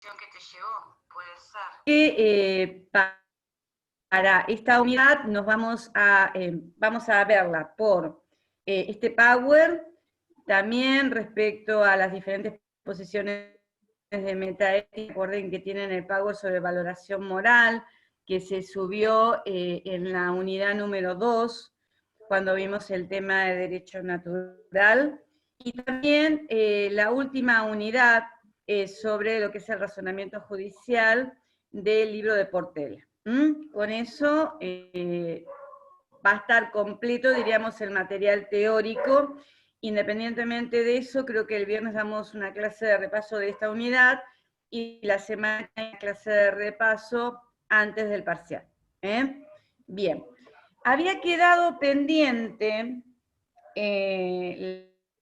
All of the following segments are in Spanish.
que te llegó, puede ser. Que para esta unidad nos vamos a verla por este Power, también respecto a las diferentes posiciones de metaética. Recuerden que tienen el Power sobre valoración moral, que se subió en la unidad número 2, cuando vimos el tema de derecho natural, y también la última unidad sobre lo que es el razonamiento judicial del libro de Portela. Con eso va a estar completo, diríamos, el material teórico. Independientemente de eso, creo que el viernes damos una clase de repaso de esta unidad y la semana una clase de repaso antes del parcial. Bien. Había quedado pendiente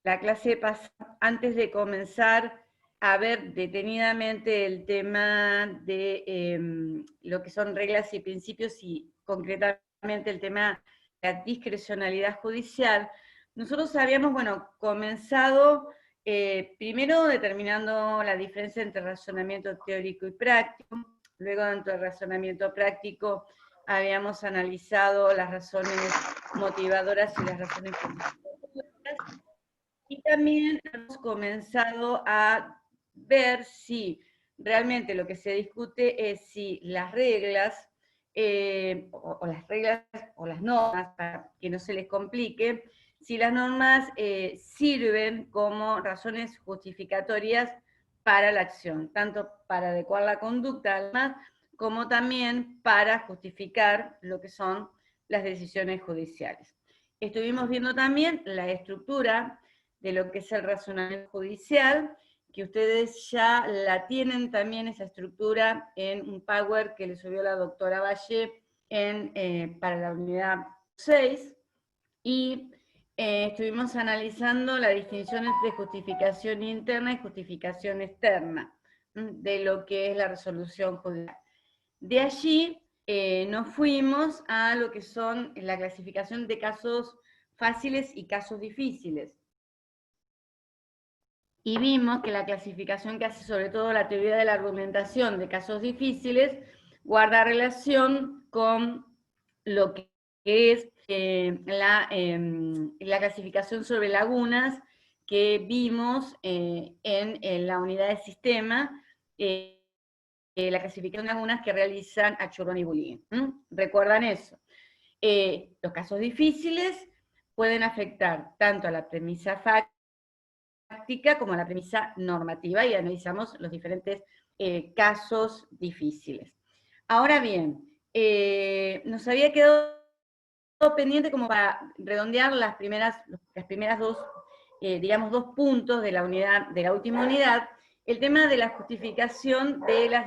la clase pasada, antes de comenzar a ver detenidamente el tema de lo que son reglas y principios y concretamente el tema de la discrecionalidad judicial. Nosotros habíamos, comenzado primero determinando la diferencia entre razonamiento teórico y práctico, luego dentro del razonamiento práctico habíamos analizado las razones motivadoras y las razones justificadoras, y también hemos comenzado a ver si realmente lo que se discute es si las reglas, o las reglas o las normas, para que no se les complique, si las normas sirven como razones justificatorias para la acción, tanto para adecuar la conducta, además, como también para justificar lo que son las decisiones judiciales. Estuvimos viendo también la estructura de lo que es el razonamiento judicial, que ustedes ya la tienen también esa estructura en un Power que le subió la doctora Valle para la unidad 6, y estuvimos analizando las distinciones de justificación interna y justificación externa de lo que es la resolución judicial. De allí nos fuimos a lo que son la clasificación de casos fáciles y casos difíciles. Y vimos que la clasificación que hace sobre todo la teoría de la argumentación de casos difíciles guarda relación con lo que es la clasificación sobre lagunas que vimos en la unidad de sistema, la clasificación de lagunas que realizan Achurrón y Bulín. ¿Recuerdan eso? Los casos difíciles pueden afectar tanto a la premisa fáctica como a la premisa normativa, y analizamos los diferentes casos difíciles. Ahora bien, nos había quedado pendiente, como para redondear las primeras dos, digamos, dos puntos de la última unidad, el tema de la justificación de las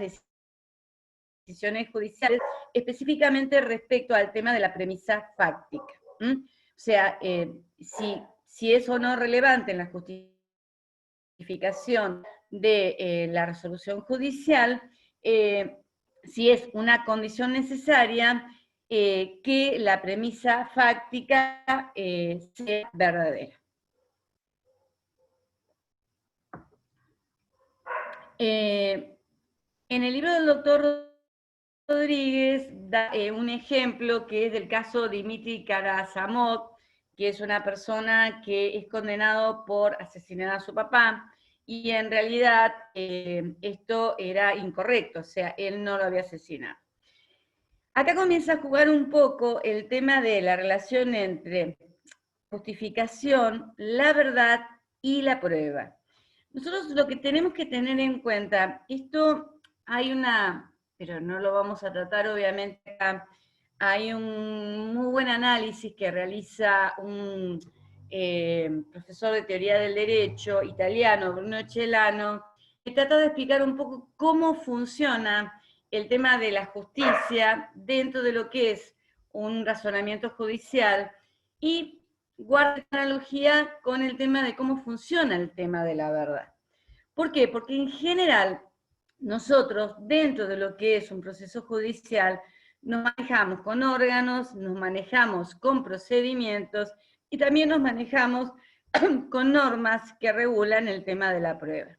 decisiones judiciales, específicamente respecto al tema de la premisa fáctica. O sea, si es o no relevante en la justificación de la resolución judicial, si es una condición necesaria que la premisa fáctica sea verdadera. En el libro del doctor Rodríguez da un ejemplo que es del caso de Dimitri Kara-Zamot, que es una persona que es condenado por asesinar a su papá, y en realidad esto era incorrecto, o sea, él no lo había asesinado. Acá comienza a jugar un poco el tema de la relación entre justificación, la verdad y la prueba. Nosotros lo que tenemos que tener en cuenta, esto hay pero no lo vamos a tratar obviamente acá, hay un muy buen análisis que realiza un profesor de teoría del derecho italiano, Bruno Celano, que trata de explicar un poco cómo funciona el tema de la justicia dentro de lo que es un razonamiento judicial, y guarda analogía con el tema de cómo funciona el tema de la verdad. ¿Por qué? Porque en general nosotros, dentro de lo que es un proceso judicial, nos manejamos con órganos, nos manejamos con procedimientos y también nos manejamos con normas que regulan el tema de la prueba.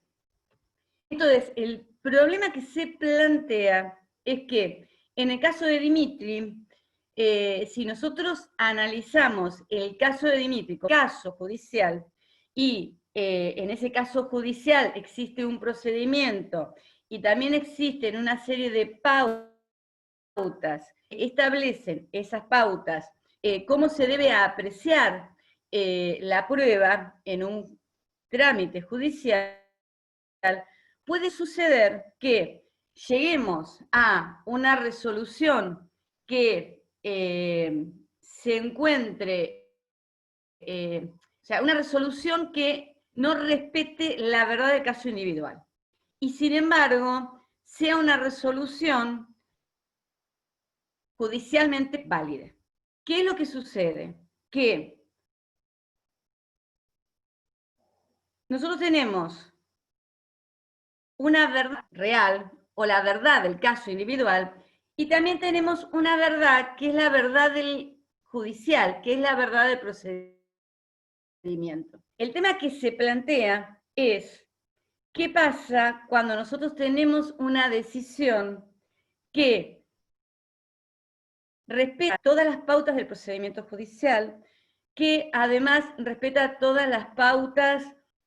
Entonces, el problema que se plantea es que en el caso de Dimitri, si nosotros analizamos el caso de Dimitri como caso judicial y en ese caso judicial existe un procedimiento y también existen una serie de pautas, establecen esas pautas, cómo se debe apreciar la prueba en un trámite judicial, puede suceder que lleguemos a una resolución que se encuentre, o sea, una resolución que no respete la verdad del caso individual. Y sin embargo, sea una resolución judicialmente válida. ¿Qué es lo que sucede? Que nosotros tenemos una verdad real o la verdad del caso individual y también tenemos una verdad que es la verdad del judicial, que es la verdad del procedimiento. El tema que se plantea es ¿qué pasa cuando nosotros tenemos una decisión que respeta todas las pautas del procedimiento judicial, que además respeta todas las pautas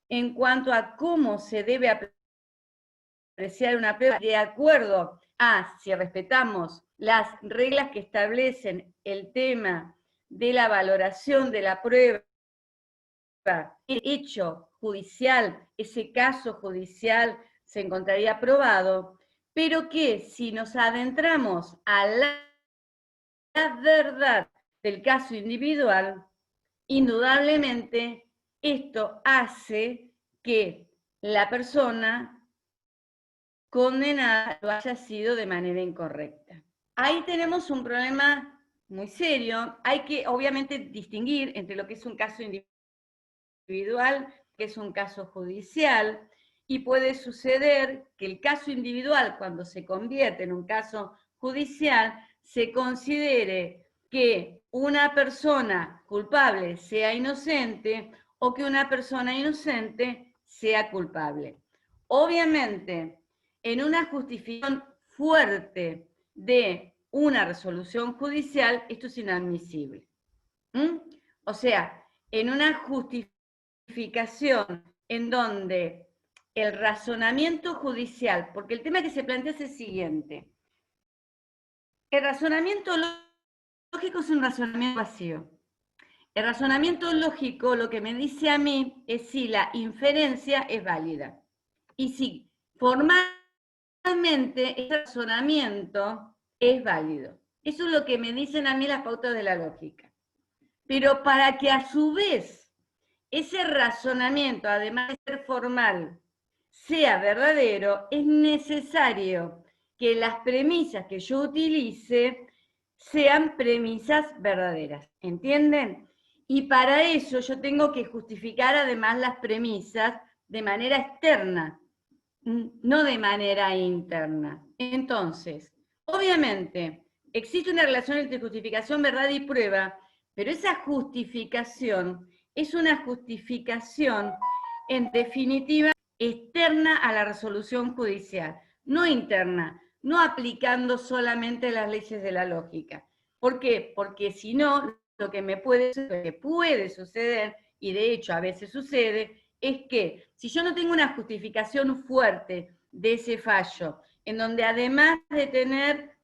en cuanto a cómo se debe apreciar una prueba de acuerdo a si respetamos las reglas que establecen el tema de la valoración de la prueba, el hecho judicial, ese caso judicial se encontraría probado, pero que si nos adentramos a la verdad del caso individual, indudablemente esto hace que la persona condenada lo haya sido de manera incorrecta. Ahí tenemos un problema muy serio. Hay que obviamente distinguir entre lo que es un caso individual, que es un caso judicial, y puede suceder que el caso individual, cuando se convierte en un caso judicial, se considere que una persona culpable sea inocente o que una persona inocente sea culpable. Obviamente, en una justificación fuerte de una resolución judicial, esto es inadmisible. O sea, en una justificación en donde el razonamiento judicial, porque el tema que se plantea es el siguiente, el razonamiento lógico es un razonamiento vacío. El razonamiento lógico lo que me dice a mí es si la inferencia es válida. Y si formalmente ese razonamiento es válido. Eso es lo que me dicen a mí las pautas de la lógica. Pero para que a su vez ese razonamiento, además de ser formal, sea verdadero, es necesario que las premisas que yo utilice sean premisas verdaderas, ¿entienden? Y para eso yo tengo que justificar además las premisas de manera externa, no de manera interna. Entonces, obviamente, existe una relación entre justificación, verdad y prueba, pero esa justificación es una justificación, en definitiva, externa a la resolución judicial, no interna, no aplicando solamente las leyes de la lógica. ¿Por qué? Porque si no, lo que puede suceder, y de hecho a veces sucede, es que si yo no tengo una justificación fuerte de ese fallo, en donde además de tener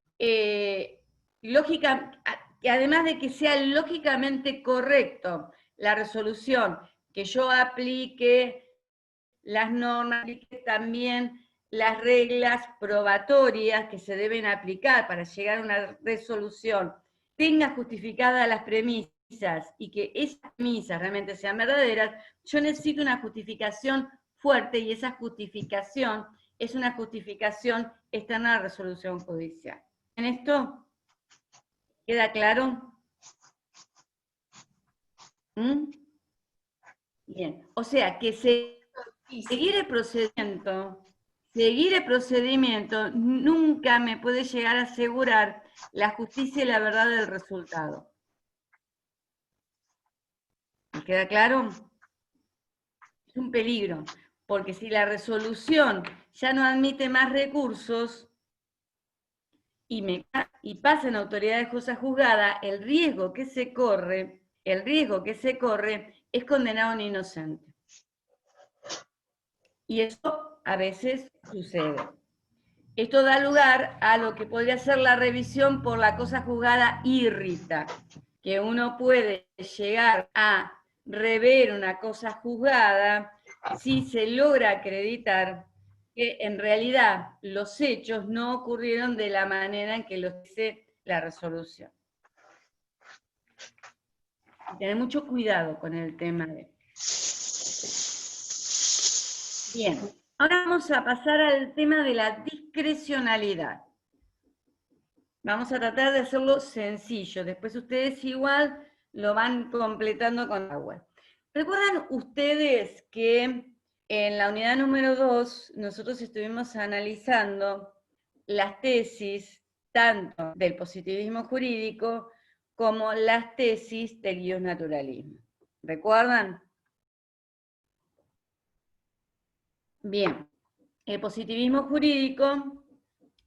además de que sea lógicamente correcto la resolución, que yo aplique las normas, aplique también las reglas probatorias que se deben aplicar para llegar a una resolución, tenga justificadas las premisas y que esas premisas realmente sean verdaderas, yo necesito una justificación fuerte y esa justificación es una justificación externa a la resolución judicial. ¿En esto queda claro? Bien, o sea que seguir el procedimiento nunca me puede llegar a asegurar la justicia y la verdad del resultado. ¿Me queda claro? Es un peligro, porque si la resolución ya no admite más recursos y pasa en autoridad de cosa juzgada, el riesgo que se corre es condenar a un inocente. Y eso a veces sucede. Esto da lugar a lo que podría ser la revisión por la cosa juzgada irrita, que uno puede llegar a rever una cosa juzgada si se logra acreditar que en realidad los hechos no ocurrieron de la manera en que lo dice la resolución. Tener mucho cuidado con el tema de... Bien, ahora vamos a pasar al tema de la discrecionalidad. Vamos a tratar de hacerlo sencillo, después ustedes igual lo van completando con agua. ¿Recuerdan ustedes que en la unidad número 2 nosotros estuvimos analizando las tesis tanto del positivismo jurídico como las tesis del iusnaturalismo? ¿Recuerdan? Bien, el positivismo jurídico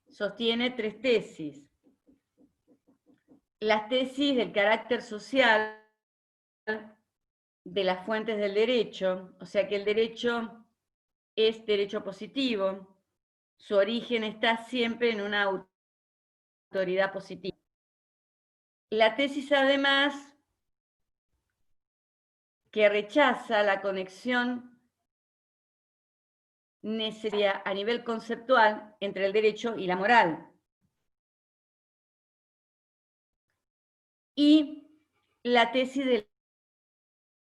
sostiene 3 tesis. Las tesis del carácter social de las fuentes del derecho, o sea que el derecho es derecho positivo, su origen está siempre en una autoridad positiva. La tesis además que rechaza la conexión necesaria a nivel conceptual entre el derecho y la moral. Y la tesis de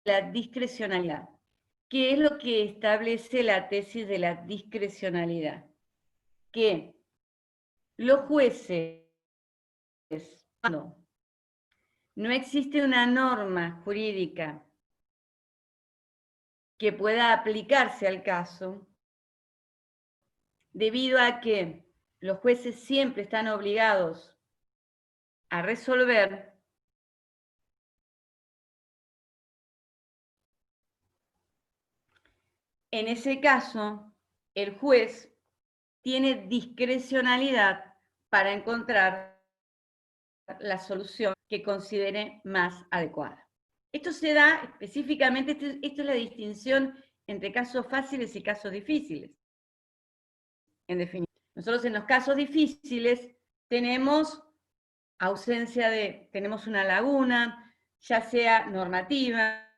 la discrecionalidad. ¿Qué es lo que establece la tesis de la discrecionalidad? Que los jueces, no existe una norma jurídica que pueda aplicarse al caso, debido a que los jueces siempre están obligados a resolver, en ese caso, el juez tiene discrecionalidad para encontrar la solución que considere más adecuada. Esto se da específicamente, esto es la distinción entre casos fáciles y casos difíciles. En definitiva, nosotros en los casos difíciles tenemos ausencia tenemos una laguna, ya sea normativa,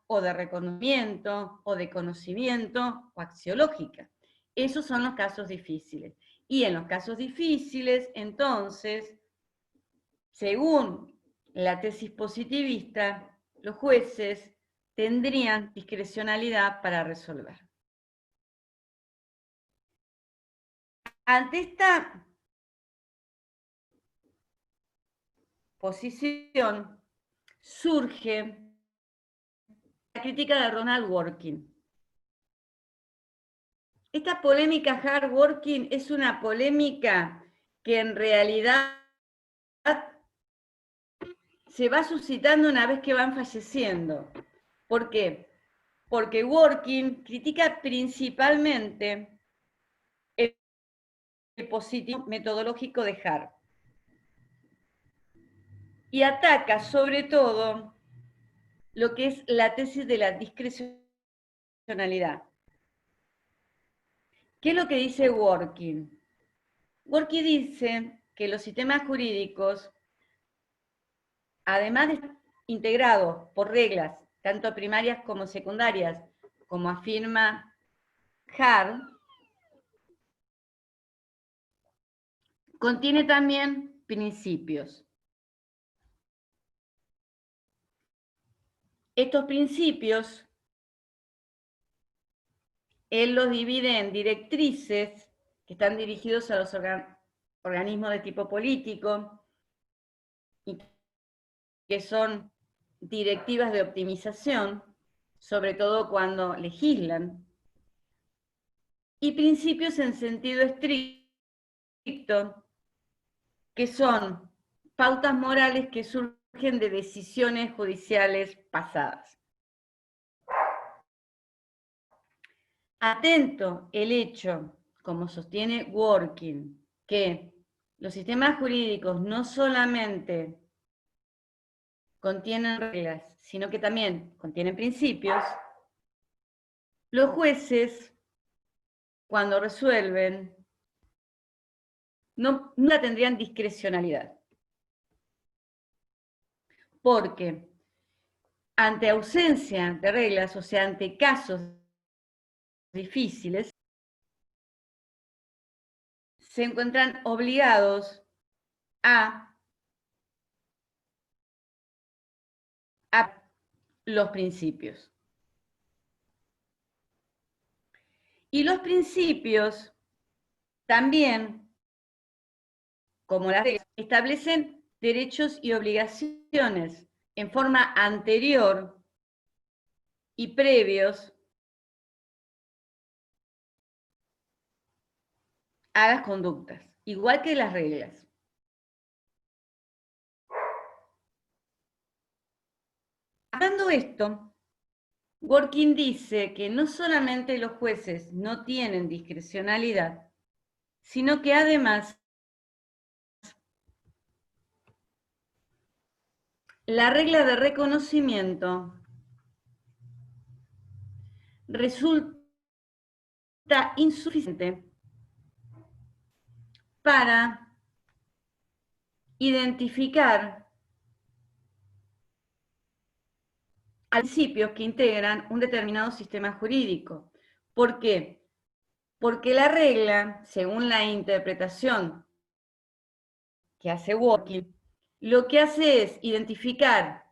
o de reconocimiento, o de conocimiento, o axiológica. Esos son los casos difíciles. Y en los casos difíciles, entonces, según la tesis positivista, los jueces tendrían discrecionalidad para resolver. Ante esta posición surge la crítica de Ronald Dworkin. Esta polémica hard-working es una polémica que en realidad se va suscitando una vez que van falleciendo. ¿Por qué? Porque Dworkin critica principalmente el positivismo metodológico de Hart y ataca sobre todo lo que es la tesis de la discrecionalidad. ¿Qué es lo que dice Dworkin? Dworkin dice que los sistemas jurídicos, además de estar integrados por reglas, tanto primarias como secundarias, como afirma Hart, contiene también principios. Estos principios, él los divide en directrices que están dirigidos a los organismos de tipo político y que son directivas de optimización, sobre todo cuando legislan, y principios en sentido estricto, que son pautas morales que surgen de decisiones judiciales pasadas. atento el hecho, como sostiene Dworkin, que los sistemas jurídicos no solamente contienen reglas, sino que también contienen principios, los jueces, cuando resuelven, no tendrían discrecionalidad. Porque ante ausencia de reglas, o sea, ante casos difíciles, se encuentran obligados a los principios. Y los principios también, como las reglas, establecen derechos y obligaciones en forma anterior y previos a las conductas, igual que las reglas. Hablando esto, Dworkin dice que no solamente los jueces no tienen discrecionalidad, sino que además la regla de reconocimiento resulta insuficiente para identificar principios que integran un determinado sistema jurídico. ¿Por qué? Porque la regla, según la interpretación que hace Dworkin, lo que hace es identificar,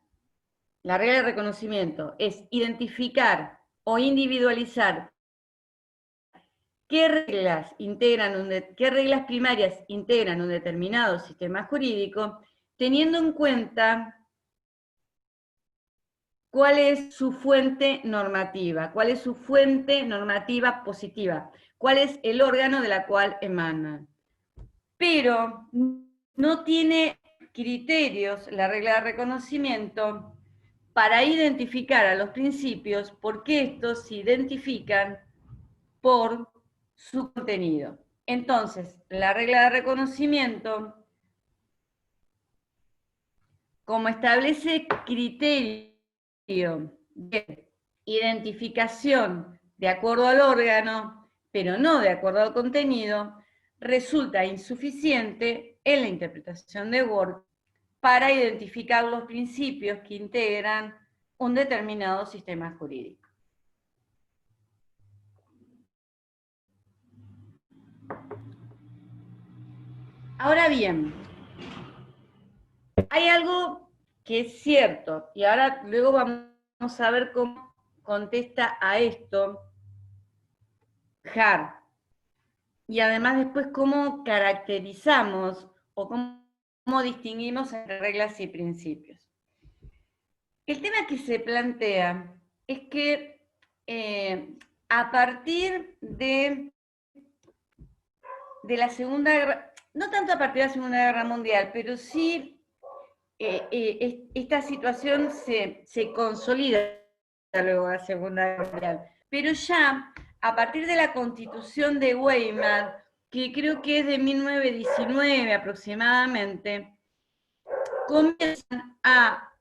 la regla de reconocimiento es identificar o individualizar qué reglas primarias integran un determinado sistema jurídico, teniendo en cuenta cuál es su fuente normativa, cuál es su fuente normativa positiva, cuál es el órgano de la cual emana. Pero no tiene criterios la regla de reconocimiento para identificar a los principios, porque estos se identifican por su contenido. Entonces, la regla de reconocimiento, como establece criterio de identificación de acuerdo al órgano, pero no de acuerdo al contenido, resulta insuficiente en la interpretación de Dworkin para identificar los principios que integran un determinado sistema jurídico. Ahora bien, hay algo que es cierto, y ahora luego vamos a ver cómo contesta a esto Hart. Y además después cómo caracterizamos o cómo distinguimos entre reglas y principios. El tema que se plantea es que a partir de la Segunda Guerra, no tanto a partir de la Segunda Guerra Mundial, pero sí esta situación se consolida luego de la Segunda Guerra Mundial. Pero ya a partir de la Constitución de Weimar, que creo que es de 1919 aproximadamente, comienzan a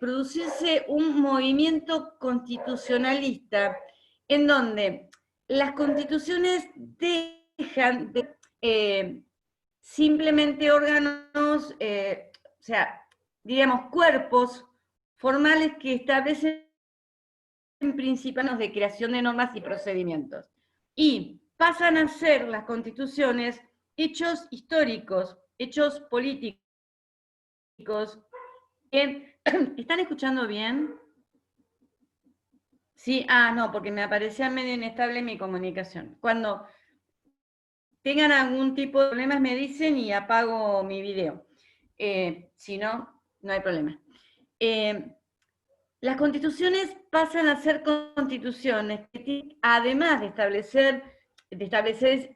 producirse un movimiento constitucionalista en donde las constituciones dejan de simplemente órganos, o sea, diríamos, cuerpos formales que establecen principios de creación de normas y procedimientos. Y pasan a ser las constituciones hechos históricos, hechos políticos. ¿Están escuchando bien? Sí, no, porque me aparecía medio inestable mi comunicación. Cuando tengan algún tipo de problemas me dicen y apago mi video. Si no, no hay problema. Las constituciones pasan a ser constituciones que, además de establecer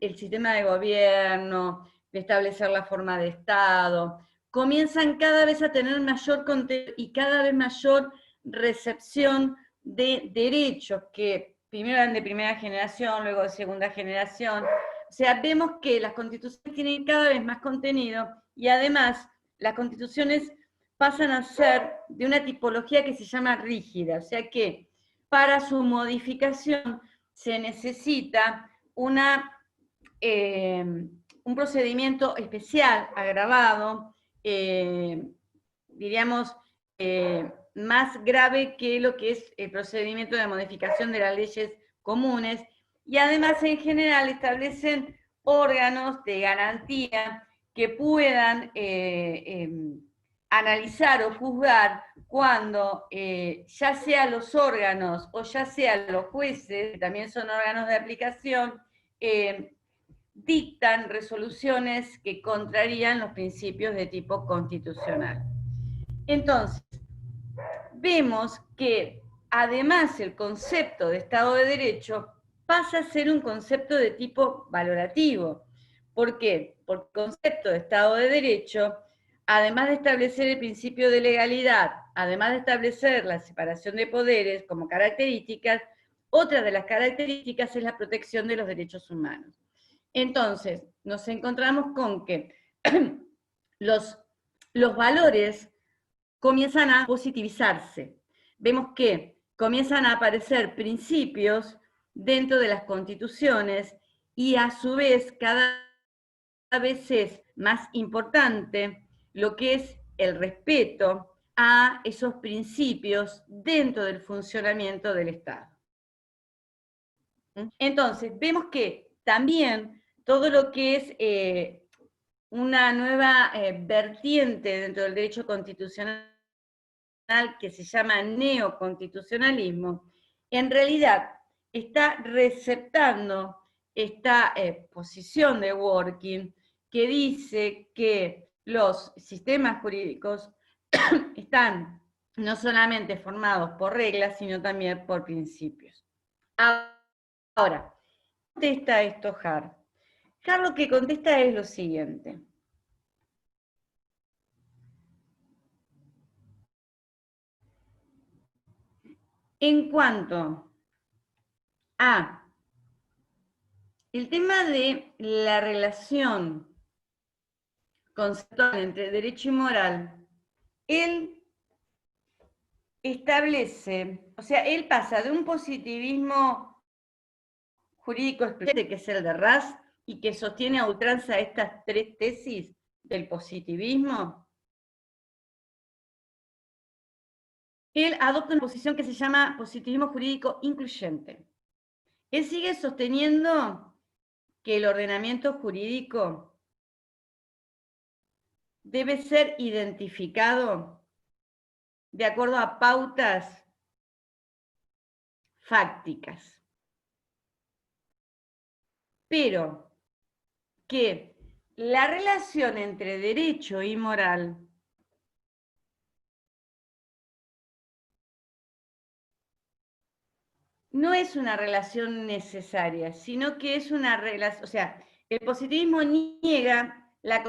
el sistema de gobierno, de establecer la forma de Estado, comienzan cada vez a tener mayor contenido y cada vez mayor recepción de derechos que primero eran de primera generación, luego de segunda generación. O sea, vemos que las constituciones tienen cada vez más contenido y además las constituciones pasan a ser de una tipología que se llama rígida, o sea que para su modificación se necesita un procedimiento especial, agravado, diríamos, más grave que lo que es el procedimiento de modificación de las leyes comunes, y además en general establecen órganos de garantía que puedan analizar o juzgar cuando ya sea los órganos o ya sea los jueces, que también son órganos de aplicación, dictan resoluciones que contrarían los principios de tipo constitucional. Entonces, vemos que además el concepto de Estado de Derecho pasa a ser un concepto de tipo valorativo. ¿Por qué? Porque el concepto de Estado de Derecho, además de establecer el principio de legalidad, además de establecer la separación de poderes como características, otra de las características es la protección de los derechos humanos. Entonces, nos encontramos con que los valores comienzan a positivizarse. Vemos que comienzan a aparecer principios dentro de las constituciones y a su vez cada vez es más importante lo que es el respeto a esos principios dentro del funcionamiento del Estado. Entonces, vemos que también todo lo que es una nueva vertiente dentro del derecho constitucional que se llama neoconstitucionalismo, en realidad está receptando esta posición de Dworkin que dice que los sistemas jurídicos están no solamente formados por reglas, sino también por principios. Ahora, ¿qué contesta esto Har? Har lo que contesta es lo siguiente. En cuanto a el tema de la relación conceptual entre derecho y moral, él establece, o sea, él pasa de un positivismo jurídico excluyente, que es el de Ras, y que sostiene a ultranza estas tres tesis del positivismo. Él adopta una posición que se llama positivismo jurídico incluyente. Él sigue sosteniendo que el ordenamiento jurídico debe ser identificado de acuerdo a pautas fácticas, pero que la relación entre derecho y moral no es una relación necesaria, sino que es una relación, o sea, el positivismo niega la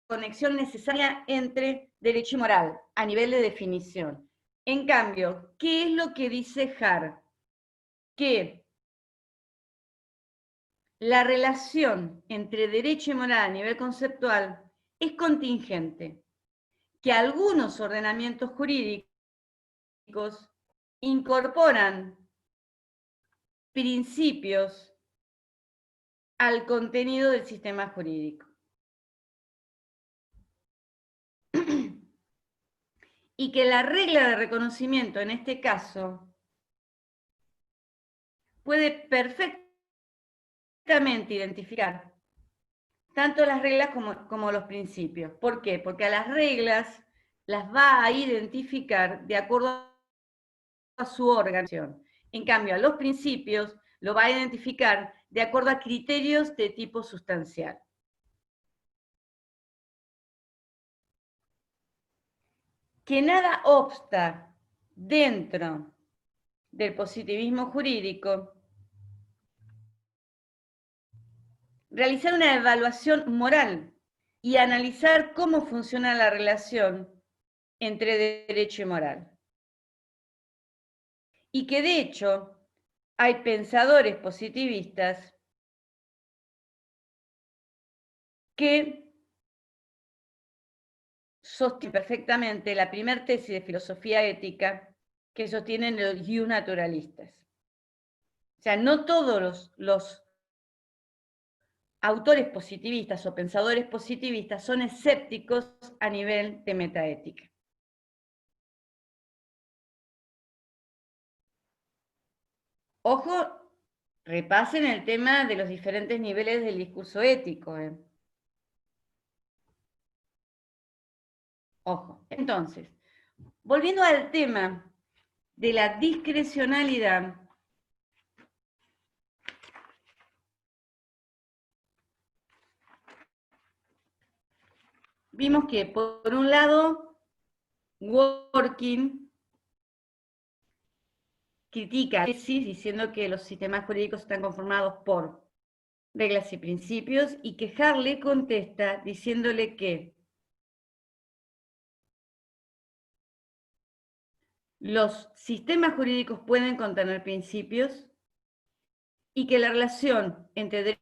conexión necesaria entre derecho y moral a nivel de definición. En cambio, ¿qué es lo que dice Har? Que la relación entre derecho y moral a nivel conceptual es contingente, que algunos ordenamientos jurídicos incorporan principios al contenido del sistema jurídico. Y que la regla de reconocimiento en este caso puede perfectamente identificar tanto las reglas como los principios. ¿Por qué? Porque a las reglas las va a identificar de acuerdo a su organización. En cambio, a los principios lo va a identificar de acuerdo a criterios de tipo sustancial. Que nada obsta dentro del positivismo jurídico realizar una evaluación moral y analizar cómo funciona la relación entre derecho y moral. Y que de hecho, hay pensadores positivistas que sostienen perfectamente la primera tesis de filosofía ética que sostienen los naturalistas. O sea, no todos los autores positivistas o pensadores positivistas son escépticos a nivel de metaética. Ojo, repasen el tema de los diferentes niveles del discurso ético. Ojo. Entonces, volviendo al tema de la discrecionalidad, vimos que, por un lado, Dworkin critica la tesis diciendo que los sistemas jurídicos están conformados por reglas y principios, y que Harley contesta diciéndole que los sistemas jurídicos pueden contener principios y que la relación entre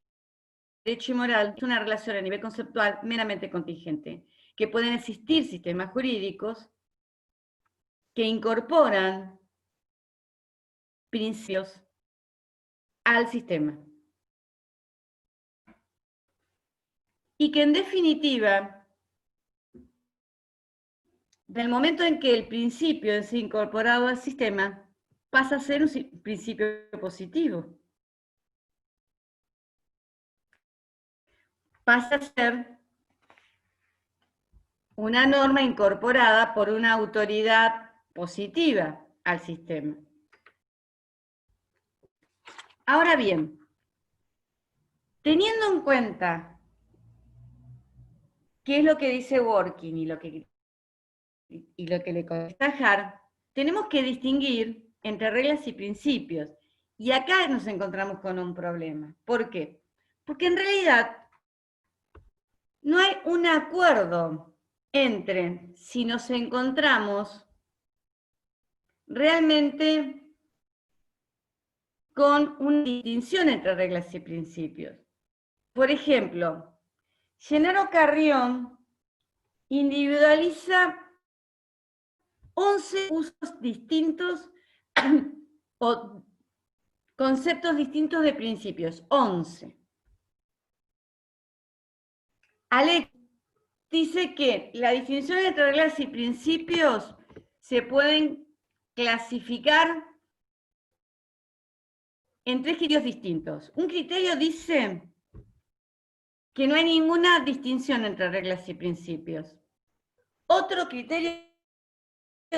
derecho y moral es una relación a nivel conceptual meramente contingente, que pueden existir sistemas jurídicos que incorporan principios al sistema. Y que en definitiva, del momento en que el principio es incorporado al sistema, pasa a ser un principio positivo. Pasa a ser una norma incorporada por una autoridad positiva al sistema. Ahora bien, teniendo en cuenta qué es lo que dice Dworkin y lo que le contesta Hart, tenemos que distinguir entre reglas y principios. Y acá nos encontramos con un problema. ¿Por qué? Porque en realidad no hay un acuerdo entre si nos encontramos realmente con una distinción entre reglas y principios. Por ejemplo, Gennaro Carrión individualiza 11 usos distintos o conceptos distintos de principios, 11. Alex dice que la distinción entre reglas y principios se pueden clasificar en 3 criterios distintos. Un criterio dice que no hay ninguna distinción entre reglas y principios. Otro criterio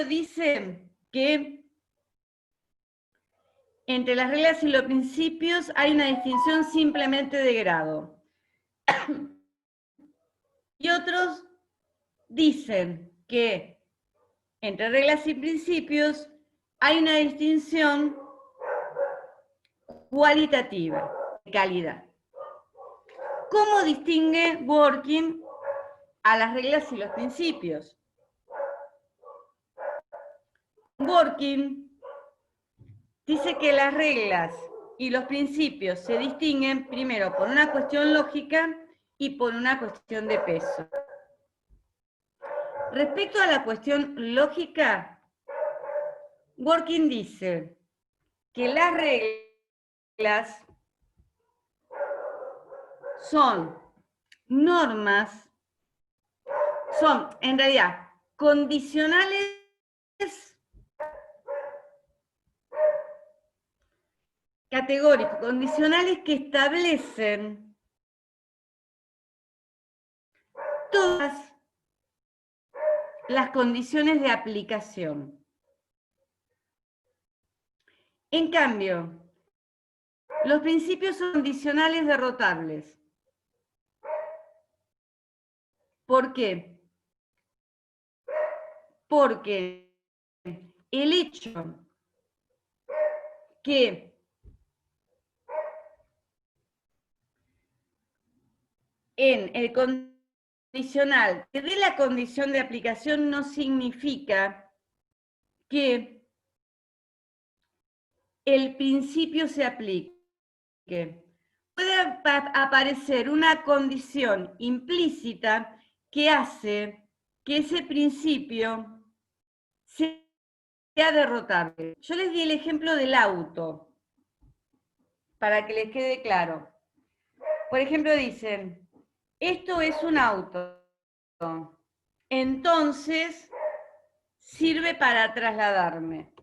dice que entre las reglas y los principios hay una distinción simplemente de grado. Y otros dicen que entre reglas y principios hay una distinción cualitativa, de calidad. ¿Cómo distingue Dworkin a las reglas y los principios? Dworkin dice que las reglas y los principios se distinguen primero por una cuestión lógica y por una cuestión de peso. Respecto a la cuestión lógica, Dworkin dice que las reglas son normas, son en realidad condicionales categóricos, condicionales que establecen todas las condiciones de aplicación. En cambio, los principios son condicionales derrotables. ¿Por qué? Porque el hecho que en el condicional que dé la condición de aplicación no significa que el principio se aplique. Puede aparecer una condición implícita que hace que ese principio sea derrotable. Yo les di el ejemplo del auto, para que les quede claro. Por ejemplo, dicen, esto es un auto, entonces sirve para trasladarme.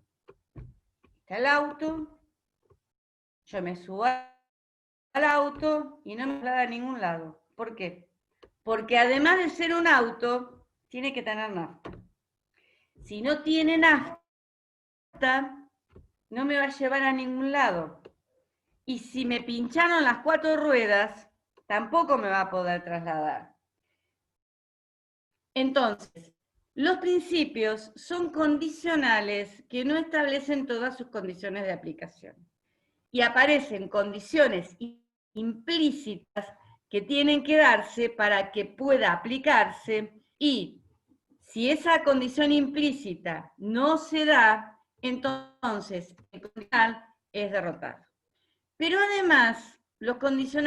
Está el auto, yo me subo al auto y no me traslada a ningún lado. ¿Por qué? Porque además de ser un auto, tiene que tener nafta. Si no tiene nafta, no me va a llevar a ningún lado. Y si me pincharon las 4 ruedas, tampoco me va a poder trasladar. Entonces, los principios son condicionales que no establecen todas sus condiciones de aplicación. Y aparecen condiciones implícitas que tienen que darse para que pueda aplicarse, y si esa condición implícita no se da, entonces el condicional es derrotado. Pero además, los principios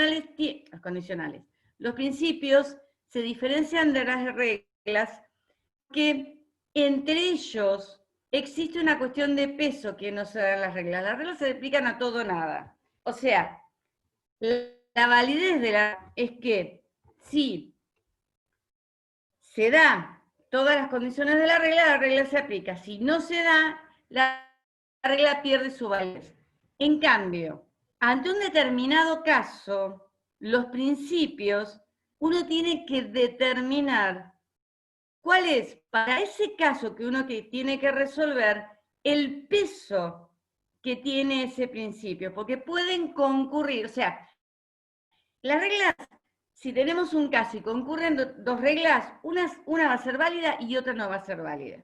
se diferencian de las reglas, que entre ellos existe una cuestión de peso que no se da en las reglas. Las reglas se aplican a todo o nada. O sea, la validez es que si se da todas las condiciones de la regla se aplica. Si no se da, la regla pierde su validez. En cambio, ante un determinado caso, los principios, uno tiene que determinar cuál es, para ese caso que uno tiene que resolver, el peso que tiene ese principio, porque pueden concurrir, o sea, las reglas, si tenemos un caso y concurren dos reglas, una va a ser válida y otra no va a ser válida.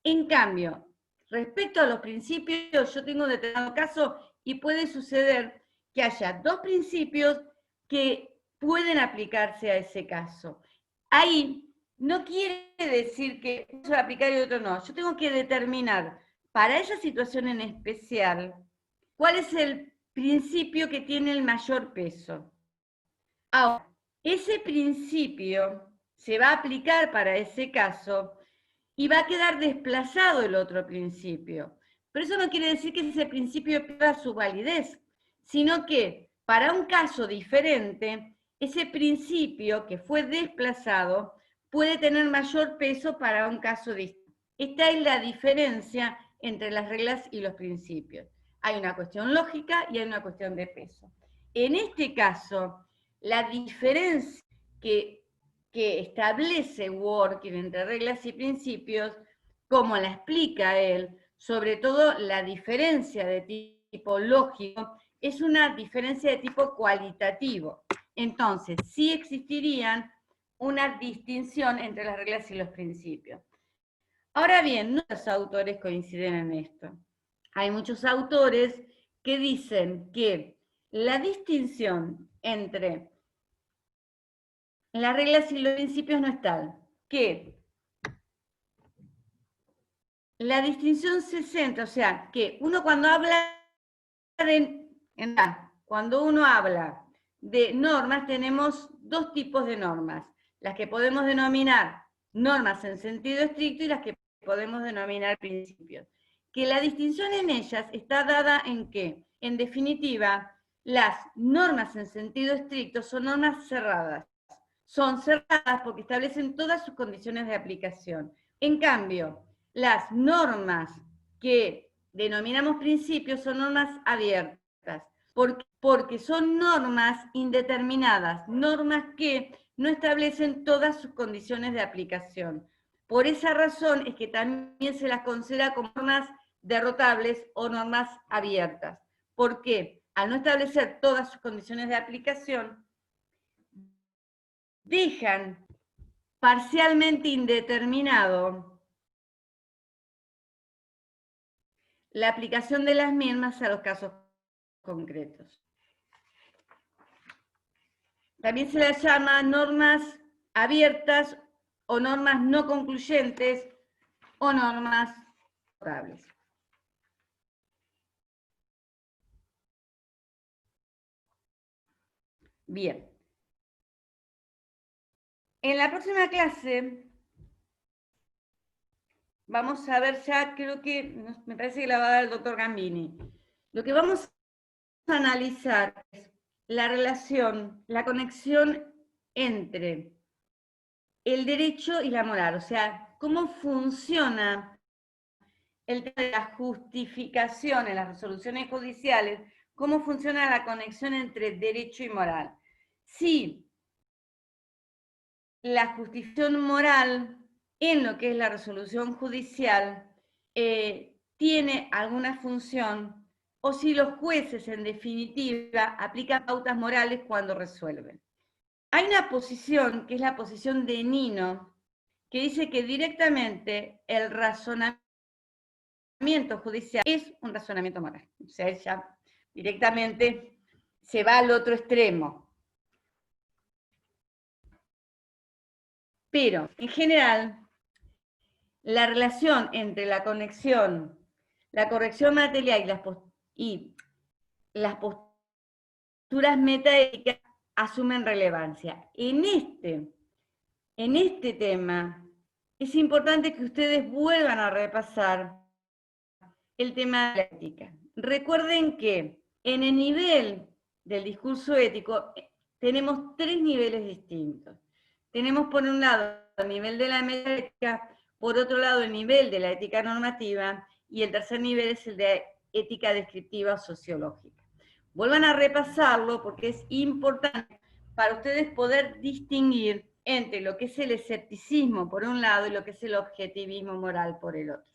En cambio, respecto a los principios, yo tengo un determinado caso y puede suceder que haya 2 principios que pueden aplicarse a ese caso. Ahí no quiere decir que uno se va a aplicar y otro no. Yo tengo que determinar para esa situación en especial cuál es el principio que tiene el mayor peso. Ahora, ese principio se va a aplicar para ese caso y va a quedar desplazado el otro principio. Pero eso no quiere decir que ese principio pierda su validez, sino que para un caso diferente, ese principio que fue desplazado puede tener mayor peso para un caso distinto. Esta es la diferencia entre las reglas y los principios. Hay una cuestión lógica y hay una cuestión de peso. En este caso, la diferencia que establece Dworkin entre reglas y principios, como la explica él, sobre todo la diferencia de tipo lógico, es una diferencia de tipo cualitativo. Entonces, sí existirían una distinción entre las reglas y los principios. Ahora bien, no los autores coinciden en esto. Hay muchos autores que dicen que la distinción entre las reglas y los principios no es tal, que la distinción se centra, o sea, que uno cuando habla cuando uno habla de normas, tenemos 2 tipos de normas, las que podemos denominar normas en sentido estricto y las que podemos denominar principios. Que la distinción en ellas está dada en que, en definitiva, las normas en sentido estricto son normas cerradas. Son cerradas porque establecen todas sus condiciones de aplicación. En cambio, las normas que denominamos principios son normas abiertas, porque son normas indeterminadas, normas que no establecen todas sus condiciones de aplicación. Por esa razón es que también se las considera como normas derrotables o normas abiertas. ¿Por qué? Al no establecer todas sus condiciones de aplicación, dejan parcialmente indeterminado la aplicación de las mismas a los casos concretos. También se las llama normas abiertas o normas no concluyentes o normas notables. Bien. En la próxima clase vamos a ver ya, creo que, me parece que la va a dar el doctor Gambini. Lo que vamos a analizar es la relación, la conexión entre el derecho y la moral, o sea, cómo funciona el tema de la justificación en las resoluciones judiciales, cómo funciona la conexión entre derecho y moral. Si la justificación moral en lo que es la resolución judicial tiene alguna función o si los jueces en definitiva aplican pautas morales cuando resuelven. Hay una posición que es la posición de Nino que dice que directamente el razonamiento judicial es un razonamiento moral. O sea, ella directamente se va al otro extremo. Pero, en general, la relación entre la corrección material y las posturas metaéticas asumen relevancia. En este tema, es importante que ustedes vuelvan a repasar el tema de la ética. Recuerden que en el nivel del discurso ético tenemos 3 niveles distintos. Tenemos por un lado el nivel de la metaética, por otro lado el nivel de la ética normativa y el tercer nivel es el de ética descriptiva o sociológica. Vuelvan a repasarlo porque es importante para ustedes poder distinguir entre lo que es el escepticismo por un lado y lo que es el objetivismo moral por el otro.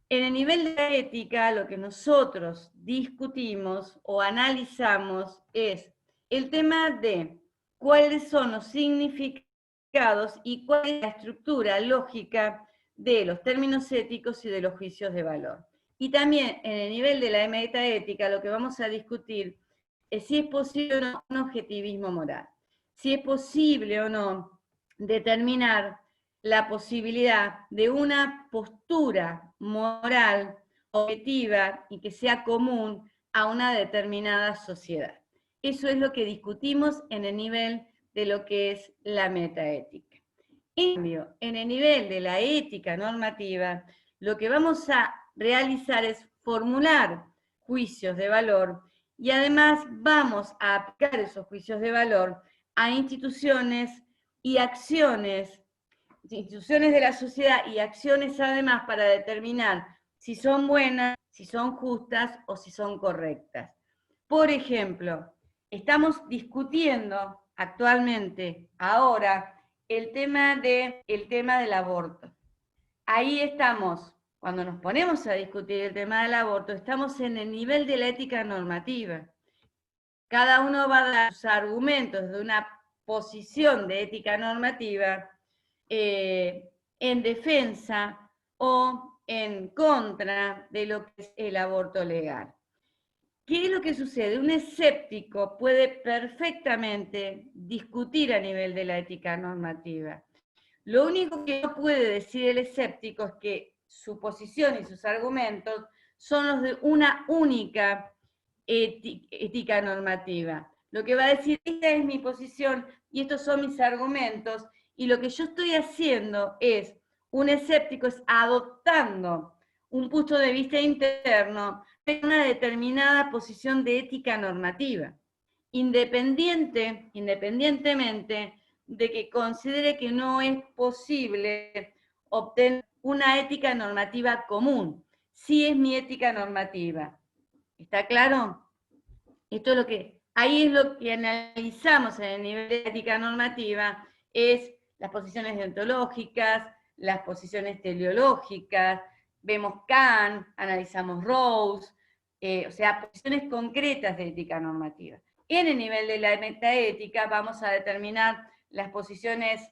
En el nivel de la ética, lo que nosotros discutimos o analizamos es el tema de cuáles son los significados y cuál es la estructura lógica de los términos éticos y de los juicios de valor. Y también en el nivel de la metaética lo que vamos a discutir es si es posible o no un objetivismo moral, si es posible o no determinar la posibilidad de una postura moral objetiva y que sea común a una determinada sociedad. Eso es lo que discutimos en el nivel de lo que es la metaética. En cambio, en el nivel de la ética normativa, lo que vamos a realizar es formular juicios de valor y además vamos a aplicar esos juicios de valor a instituciones y acciones de la sociedad y acciones además para determinar si son buenas, si son justas o si son correctas. Por ejemplo, estamos discutiendo actualmente, ahora, el tema del aborto. Ahí estamos, cuando nos ponemos a discutir el tema del aborto, estamos en el nivel de la ética normativa. Cada uno va a dar sus argumentos de una posición de ética normativa en defensa o en contra de lo que es el aborto legal. ¿Qué es lo que sucede? Un escéptico puede perfectamente discutir a nivel de la ética normativa. Lo único que no puede decir el escéptico es que su posición y sus argumentos son los de una única ética normativa. Lo que va a decir, esta es mi posición y estos son mis argumentos, y lo que yo estoy haciendo es, un escéptico es adoptando un punto de vista interno de una determinada posición de ética normativa, independientemente de que considere que no es posible obtener una ética normativa común. Sí es mi ética normativa. ¿Está claro? Ahí es lo que analizamos en el nivel de ética normativa, es las posiciones deontológicas, las posiciones teleológicas, vemos Kant, analizamos Rawls, o sea, posiciones concretas de ética normativa. En el nivel de la metaética vamos a determinar las posiciones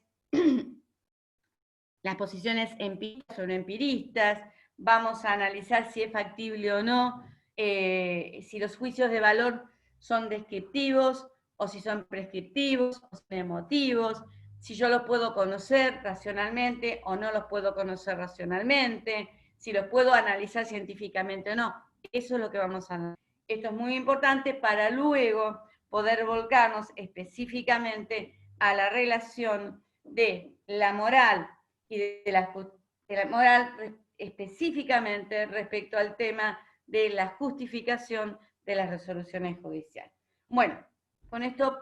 empiristas o no empiristas, vamos a analizar si es factible o no, si los juicios de valor son descriptivos o si son prescriptivos o son emotivos, si yo los puedo conocer racionalmente o no los puedo conocer racionalmente, si los puedo analizar científicamente o no. Eso es lo que vamos a analizar. Esto es muy importante para luego poder volcarnos específicamente a la relación de la moral y de la moral específicamente respecto al tema de la justificación de las resoluciones judiciales. Bueno, con esto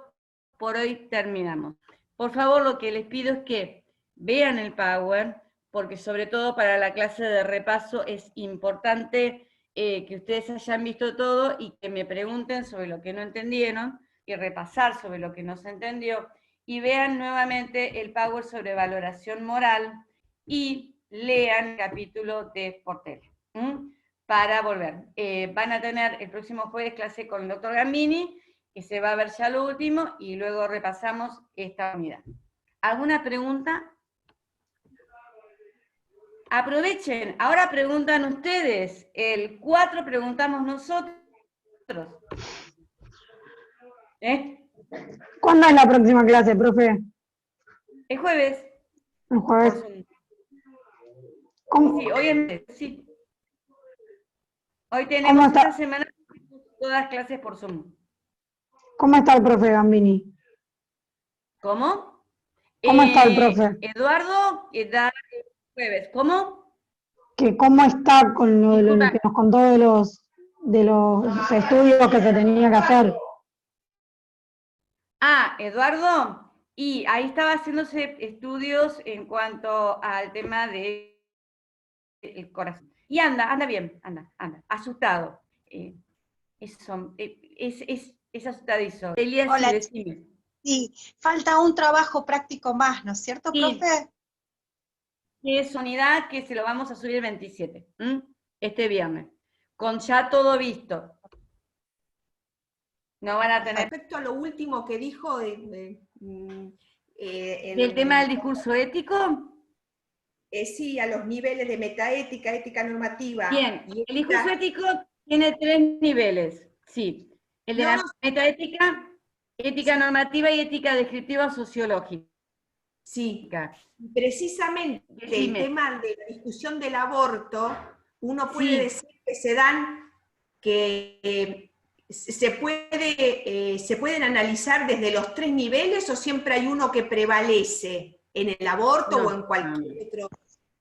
por hoy terminamos. Por favor, lo que les pido es que vean el Power, porque sobre todo para la clase de repaso es importante que ustedes hayan visto todo y que me pregunten sobre lo que no entendieron y repasar sobre lo que no se entendió, y vean nuevamente el Power sobre valoración moral y lean el capítulo de Portela. Para volver. Van a tener el próximo jueves clase con el doctor Gambini, que se va a ver ya lo último, y luego repasamos esta unidad. ¿Alguna pregunta? Aprovechen, ahora preguntan ustedes, el 4 preguntamos nosotros. ¿Cuándo es la próxima clase, profe? El jueves. El jueves. ¿Cómo? Sí, hoy es sí. Hoy tenemos esta semana todas clases por Zoom. ¿Cómo está el profe Gambini? ¿Cómo? ¿Cómo está el profe? Eduardo, da el jueves. ¿Cómo? Que cómo está con lo que nos contó de los estudios que se tenía que hacer. Ah, Eduardo, y ahí estaba haciéndose estudios en cuanto al tema del corazón. Y anda bien, anda, asustado. Es asustadizo. Elías, hola, sí, decime. Sí, falta un trabajo práctico más, ¿no es cierto, profe? Es unidad que se lo vamos a subir el 27, este viernes, con ya todo visto. No van a tener... Respecto a lo último que dijo ¿del tema del discurso ético? Sí, a los niveles de metaética, ética normativa. Bien, el discurso ético tiene 3 niveles, sí. El de la metaética, ética normativa y ética descriptiva sociológica. Sí, precisamente el tema de la discusión del aborto, uno puede decir que se dan, que se pueden analizar desde los 3 niveles, o siempre hay uno que prevalece en el aborto o en cualquier otro,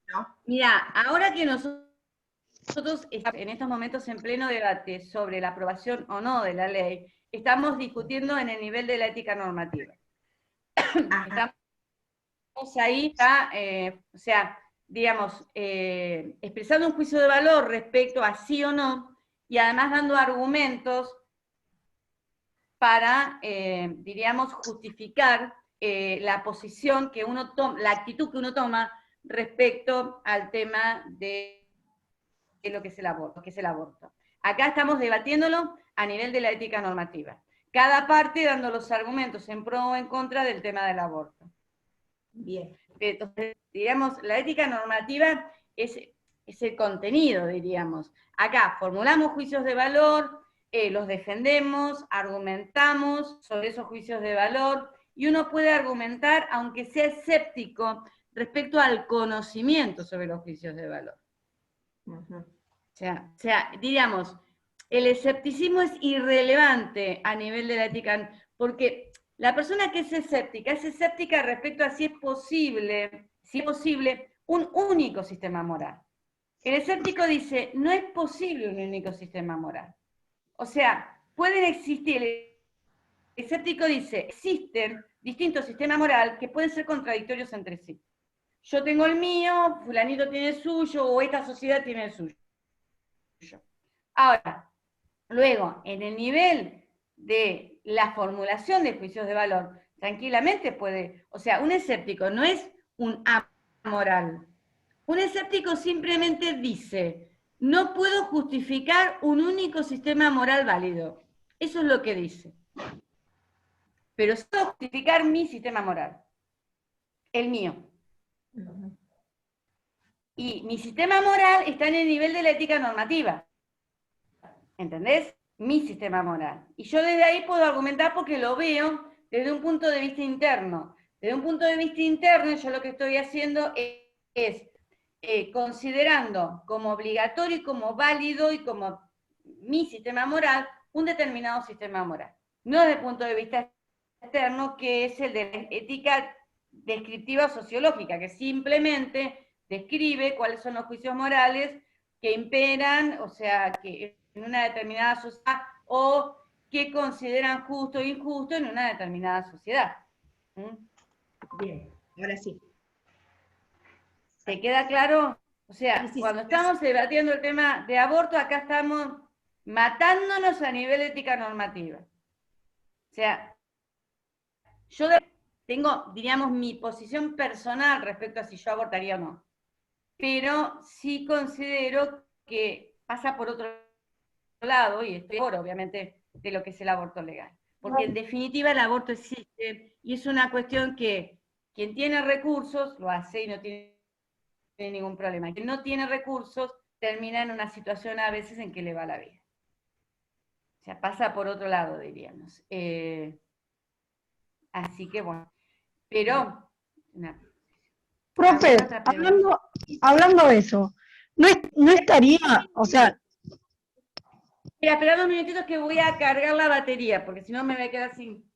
¿no? Mira, ahora que nosotros estamos en estos momentos en pleno debate sobre la aprobación o no de la ley, estamos discutiendo en el nivel de la ética normativa. Estamos ahí, o sea, digamos, expresando un juicio de valor respecto a sí o no, y además dando argumentos para, diríamos, justificar la posición que uno toma, la actitud que uno toma respecto al tema de lo que es el aborto. Acá estamos debatiéndolo a nivel de la ética normativa. Cada parte dando los argumentos en pro o en contra del tema del aborto. Bien. Entonces, digamos, la ética normativa es el contenido, diríamos. Acá formulamos juicios de valor, los defendemos, argumentamos sobre esos juicios de valor, y uno puede argumentar, aunque sea escéptico, respecto al conocimiento sobre los juicios de valor. O sea, diríamos, el escepticismo es irrelevante a nivel de la ética, porque la persona que es escéptica respecto a si es posible un único sistema moral. El escéptico dice, no es posible un único sistema moral. O sea, pueden existir, el escéptico dice, existen distintos sistemas morales que pueden ser contradictorios entre sí. Yo tengo el mío, fulanito tiene el suyo, o esta sociedad tiene el suyo. Ahora, luego, en el nivel de la formulación de juicios de valor, tranquilamente puede, o sea, un escéptico no es un amoral. Un escéptico simplemente dice, no puedo justificar un único sistema moral válido. Eso es lo que dice. Pero sí puedo justificar mi sistema moral, el mío. Y mi sistema moral está en el nivel de la ética normativa. ¿Entendés? Mi sistema moral. Y yo desde ahí puedo argumentar porque lo veo desde un punto de vista interno. Desde un punto de vista interno, yo lo que estoy haciendo es considerando como obligatorio y como válido y como mi sistema moral un determinado sistema moral. no desde el punto de vista externo, que es el de la ética descriptiva sociológica, que simplemente describe cuáles son los juicios morales que imperan, o sea, que en una determinada sociedad, o que consideran justo o injusto en una determinada sociedad. Bien, ahora sí. ¿Te queda claro? O sea, Sí, cuando sí, estamos debatiendo el tema de aborto, acá estamos matándonos a nivel de ética normativa. O sea, yo tengo, diríamos, mi posición personal respecto a si yo abortaría o no. Pero sí considero que pasa por otro lado, y estoy por, obviamente, de lo que es el aborto legal. Porque en definitiva el aborto existe, y es una cuestión que quien tiene recursos lo hace y no tiene ningún problema. Quien no tiene recursos termina en una situación a veces en que le va la vida. O sea, pasa por otro lado, diríamos. Así que bueno, pero... Profe, hablando de eso, no estaría, o sea... Mira, espera 2 minutitos que voy a cargar la batería, porque si no me voy a quedar sin...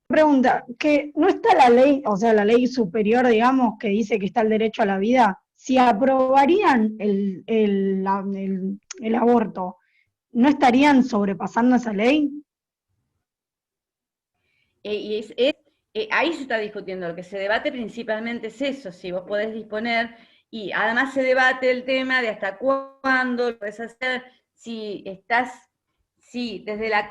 Pregunta, que no está la ley, o sea, la ley superior, digamos, que dice que está el derecho a la vida, si aprobarían el aborto, ¿no estarían sobrepasando esa ley? Ahí se está discutiendo, lo que se debate principalmente es eso, si vos podés disponer, y además se debate el tema de hasta cuándo lo podés hacer, si desde la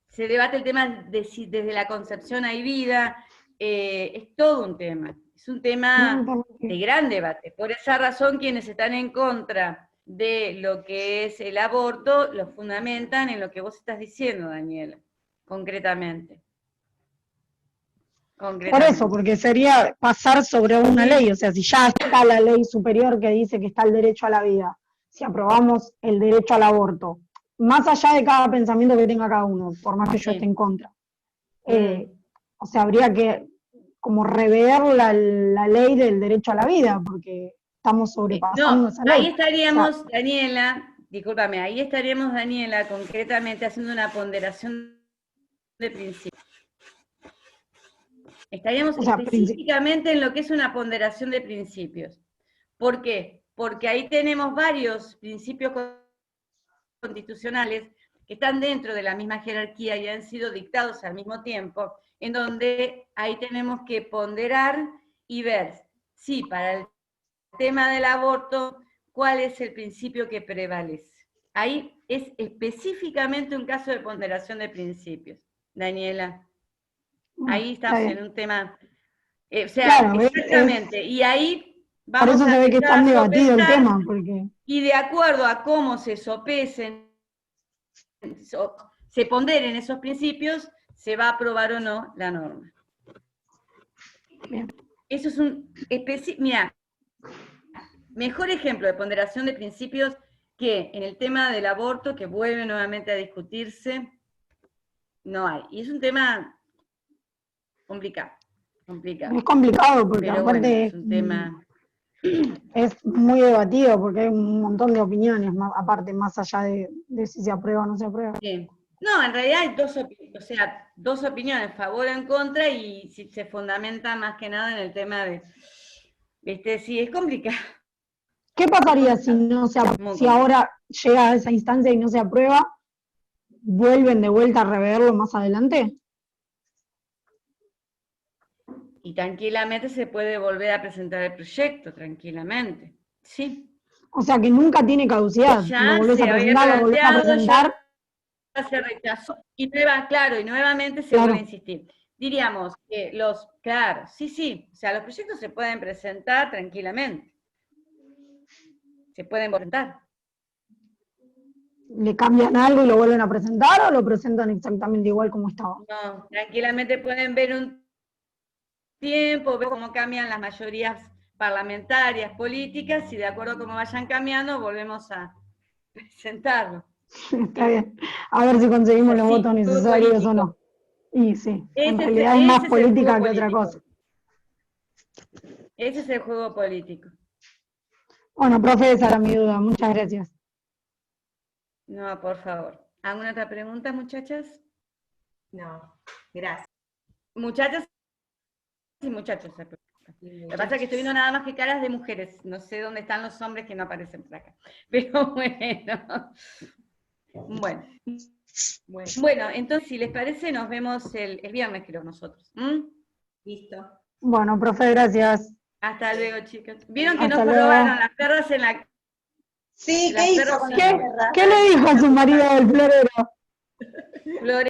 se debate el tema de si desde la concepción hay vida, es todo un tema, es un tema de gran debate. Por esa razón quienes están en contra de lo que es el aborto, lo fundamentan en lo que vos estás diciendo, Daniela, concretamente. Por eso, porque sería pasar sobre una ley, o sea, si ya está la ley superior que dice que está el derecho a la vida, si aprobamos el derecho al aborto, más allá de cada pensamiento que tenga cada uno, por más que yo esté en contra, o sea, habría que como rever la ley del derecho a la vida, porque estamos sobrepasando esa ley. Ahí estaríamos, o sea, Daniela, discúlpame, ahí estaríamos, Daniela, concretamente haciendo una ponderación de principios. Estaríamos específicamente en lo que es una ponderación de principios. ¿Por qué? Porque ahí tenemos varios principios constitucionales que están dentro de la misma jerarquía y han sido dictados al mismo tiempo, en donde ahí tenemos que ponderar y ver si para el tema del aborto, cuál es el principio que prevalece. Ahí es específicamente un caso de ponderación de principios, Daniela. Ahí estamos en un tema, o sea, claro, exactamente, y ahí vamos por eso se ve que es tan debatido el tema, porque... Y de acuerdo a cómo se sopesen, se ponderen esos principios, se va a aprobar o no la norma. Bien. Eso es un, mira, mejor ejemplo de ponderación de principios que en el tema del aborto, que vuelve nuevamente a discutirse, no hay. Y es un tema... complicado. Es complicado porque pero aparte bueno, es un tema... es muy debatido porque hay un montón de opiniones, aparte, más allá de si se aprueba o no se aprueba. Sí. No, en realidad hay dos opiniones, favor o en contra, y si se fundamenta más que nada en el tema de... sí, es complicado. ¿Qué pasaría si no si ahora llega a esa instancia y no se aprueba? ¿Vuelven de vuelta a reverlo más adelante? Y tranquilamente se puede volver a presentar el proyecto, tranquilamente. Sí. O sea que nunca tiene caducidad. Ya lo volvés a presentar, lo volvés a presentar. Ya se rechazó. Y nuevamente se vuelve a insistir. Diríamos que claro, sí. O sea, los proyectos se pueden presentar tranquilamente. Se pueden presentar. ¿Le cambian algo y lo vuelven a presentar o lo presentan exactamente igual como estaba? No, tranquilamente pueden ver un tiempo, ver cómo cambian las mayorías parlamentarias, políticas, y de acuerdo a cómo vayan cambiando, volvemos a presentarlo. Está bien. A ver si conseguimos los votos necesarios o no. Y sí, en realidad es más política que otra cosa. Ese es el juego político. Bueno, profe, esa era mi duda. Muchas gracias. No, por favor. ¿Alguna otra pregunta, muchachas? No, gracias. Muchachas y muchachos. Lo que pasa es que estoy viendo nada más que caras de mujeres. No sé dónde están los hombres que no aparecen por acá. Pero bueno. Bueno, entonces, si les parece, nos vemos el viernes, creo, nosotros. Listo. Bueno, profe, gracias. Hasta luego, chicos. ¿Vieron que Hasta nos luego. probaron las perras en la... Sí, Las ¿qué hizo perras con la sí. perra? ¿Qué le dijo a su marido del florero? Flores?